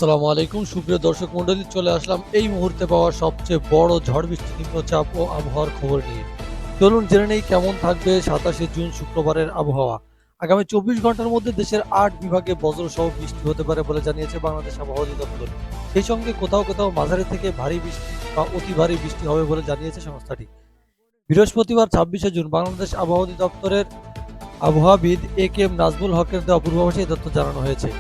আসসালামু আলাইকুম সুপ্রিয় দর্শক মণ্ডলী, চলে আসলাম এই মুহূর্তে পাওয়া সবচেয়ে বড় ঝড় বৃষ্টি, নিম্নচাপ ও আবহাওয়ার খবর নিয়ে। চলুন জেনে নেই কেমন থাকবে 27শে জুন শুক্রবারের আবহাওয়া। আগামী 24 ঘন্টার মধ্যে দেশের 8 বিভাগে বজ্রসহ বৃষ্টি হতে পারে বলে জানিয়েছে বাংলাদেশ আবহাওয়া অধিদপ্তর। সেই সঙ্গে কোথাও কোথাও মাঝারি থেকে ভারী বৃষ্টি বা অতি ভারী বৃষ্টি হবে বলে জানিয়েছে সংস্থাটি। বৃহস্পতিবার 26শে জুন বাংলাদেশ আবহাওয়া অধিদপ্তরের আবহাওয়াবিদ AK নাজমুল হকের দেওয়া পূর্বাভাসে এই তথ্য জানানো হয়েছে।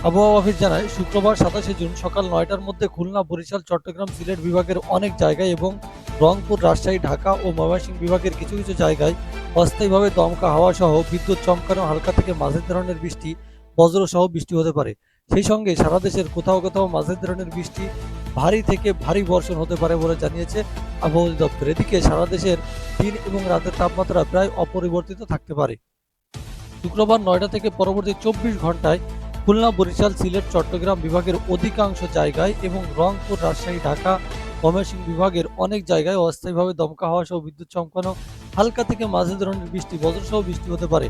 আবহাওয়া অফিস জানায়, শুক্রবার 27শে জুন সকাল 9টার মধ্যে খুলনা, বরিশাল, চট্টগ্রাম, সিলেট বিভাগের অনেক জায়গায় এবং রংপুর, রাজশাহী, ঢাকা ও ময়মনসিংহ বিভাগের কিছু কিছু জায়গায় অস্থায়ীভাবে দমকা হাওয়া সহ বিদ্যুৎ চমকানো হালকা থেকে মাঝারি ধরনের বৃষ্টি, বজ্রসহ বৃষ্টি হতে পারে। সেই সঙ্গে সারা দেশের কোথাও কোথাও মাঝারি ধরনের বৃষ্টি, ভারী থেকে ভারী বর্ষণ হতে পারে বলে জানিয়েছে আবহাওয়া অধিদপ্তর। এদিকে সারা দেশের দিন এবং রাতের তাপমাত্রা প্রায় অপরিবর্তিত থাকতে পারে। শুক্রবার 9টা থেকে পরবর্তী 24 ঘন্টায় খুলনা, বরিশাল, সিলেট, চট্টগ্রাম বিভাগের অধিকাংশ জায়গায় এবং রংপুর, রাজশাহী, ঢাকা, ময়মনসিংহ বিভাগের অনেক জায়গায় অস্থায়ীভাবে দমকা হাওয়া সহ বিদ্যুৎ চমকানো হালকা থেকে মাঝারি ধরনের বৃষ্টি, বজ্রসহ বৃষ্টি হতে পারে।